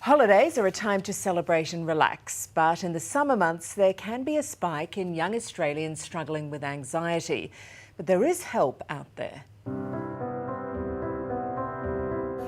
Holidays are a time to celebrate and relax, but in the summer months there can be a spike in young Australians struggling with anxiety. But there is help out there.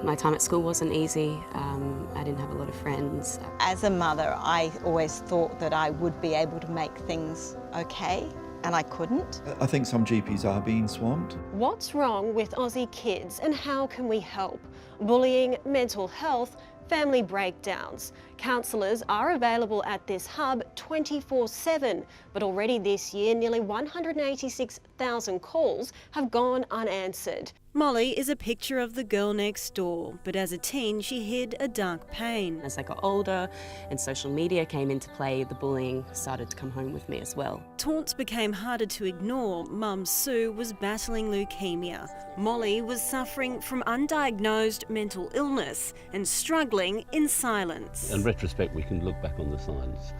My time at school wasn't easy. I didn't have a lot of friends. As a mother, I always thought that I would be able to make things okay, and I couldn't. I think some GPs are being swamped. What's wrong with Aussie kids and how can we help? Bullying, mental health, family breakdowns. Counsellors are available at this hub 24/7, but already this year nearly 186,000 calls have gone unanswered. Molly is a picture of the girl next door, but as a teen she hid a dark pain. As I got older and social media came into play, the bullying started to come home with me as well. Taunts became harder to ignore. Mum Sue was battling leukemia. Molly was suffering from undiagnosed mental illness and struggling in silence. In retrospect, we can look back on the signs.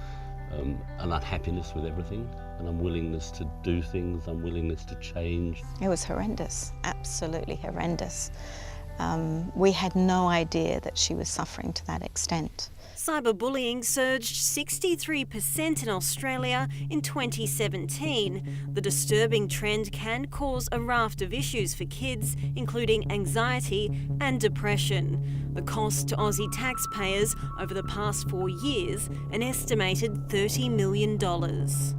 An unhappiness with everything, an unwillingness to do things, unwillingness to change. It was horrendous, absolutely horrendous. We had no idea that she was suffering to that extent. Cyberbullying surged 63% in Australia in 2017. The disturbing trend can cause a raft of issues for kids, including anxiety and depression. The cost to Aussie taxpayers over the past 4 years, an estimated $30 million.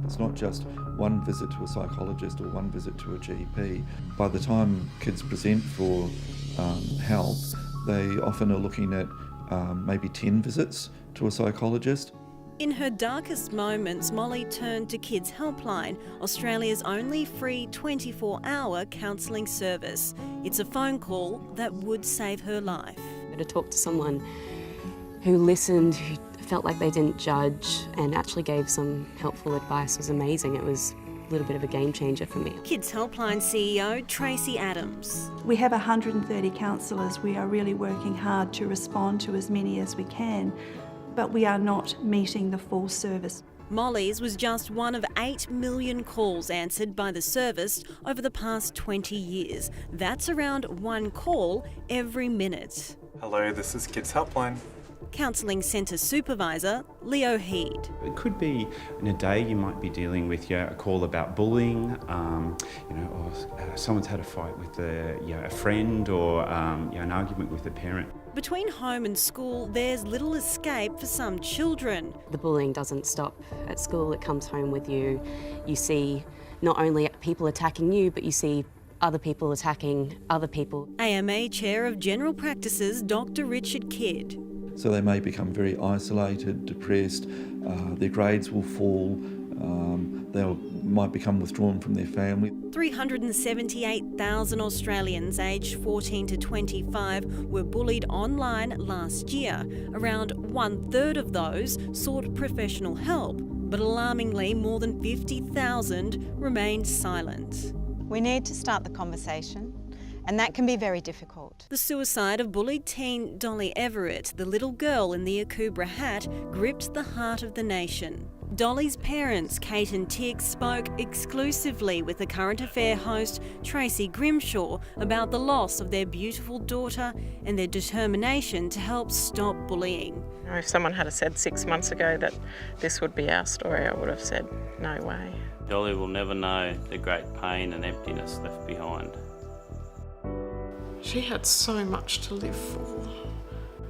It's not just one visit to a psychologist or one visit to a GP. By the time kids present for help, they often are looking at maybe 10 visits to a psychologist. In her darkest moments, Molly turned to Kids Helpline, Australia's only free 24-hour counselling service. It's a phone call that would save her life. To talk to someone who listened, who felt like they didn't judge and actually gave some helpful advice was amazing. It was a little bit of a game changer for me. Kids Helpline CEO Tracy Adams. We have 130 counsellors. We are really working hard to respond to as many as we can, but we are not meeting the full service. Molly's was just one of 8 million calls answered by the service over the past 20 years. That's around one call every minute. Hello, this is Kids Helpline. Counselling Centre Supervisor Leo Heed. It could be in a day you might be dealing with a call about bullying, or someone's had a fight with a friend or an argument with a parent. Between home and school, there's little escape for some children. The bullying doesn't stop at school, it comes home with you. You see not only people attacking you, but you see other people attacking other people. AMA Chair of General Practices, Dr Richard Kidd. So they may become very isolated, depressed, their grades will fall, they might become withdrawn from their family. 378,000 Australians aged 14 to 25 were bullied online last year. Around 1/3 of those sought professional help, but alarmingly more than 50,000 remained silent. We need to start the conversation, and that can be very difficult. The suicide of bullied teen Dolly Everett, the little girl in the Akubra hat, gripped the heart of the nation. Dolly's parents, Kate and Tick, spoke exclusively with the Current Affair host Tracy Grimshaw about the loss of their beautiful daughter and their determination to help stop bullying. If someone had said 6 months ago that this would be our story, I would have said, no way. Dolly will never know the great pain and emptiness left behind. She had so much to live for.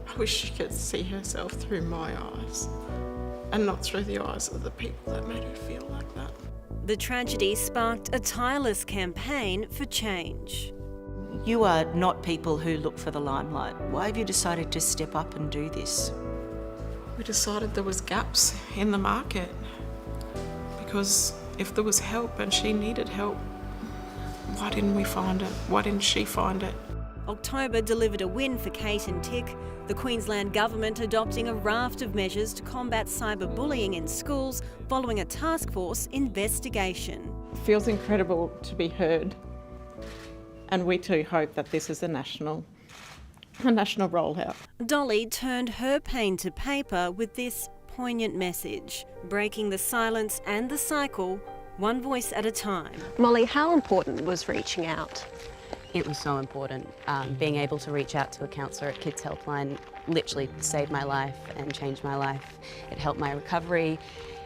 I wish she could see herself through my eyes and not through the eyes of the people that made her feel like that. The tragedy sparked a tireless campaign for change. You are not people who look for the limelight. Why have you decided to step up and do this? We decided there was gaps in the market because if there was help and she needed help, why didn't we find it? Why didn't she find it? October delivered a win for Kate and Tick. The Queensland Government adopting a raft of measures to combat cyberbullying in schools following a task force investigation. It feels incredible to be heard, and we too hope that this is a national rollout. Dolly turned her pain to paper with this poignant message, breaking the silence and the cycle, one voice at a time. Molly, how important was reaching out? It was so important. Being able to reach out to a counsellor at Kids Helpline literally saved my life and changed my life. It helped my recovery.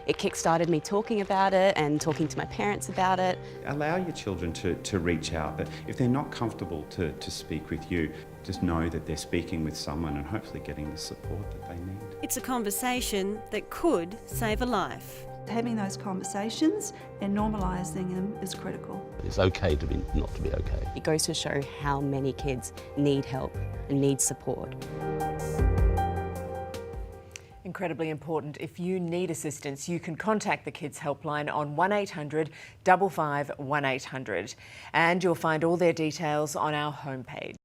It kick-started me talking about it and talking to my parents about it. Allow your children to reach out, but if they're not comfortable to speak with you, just know that they're speaking with someone and hopefully getting the support that they need. It's a conversation that could save a life. Having those conversations and normalising them is critical. It's okay to be not to be okay. It goes to show how many kids need help and need support. Incredibly important. If you need assistance, you can contact the Kids Helpline on 1800 55 1800, and you'll find all their details on our homepage.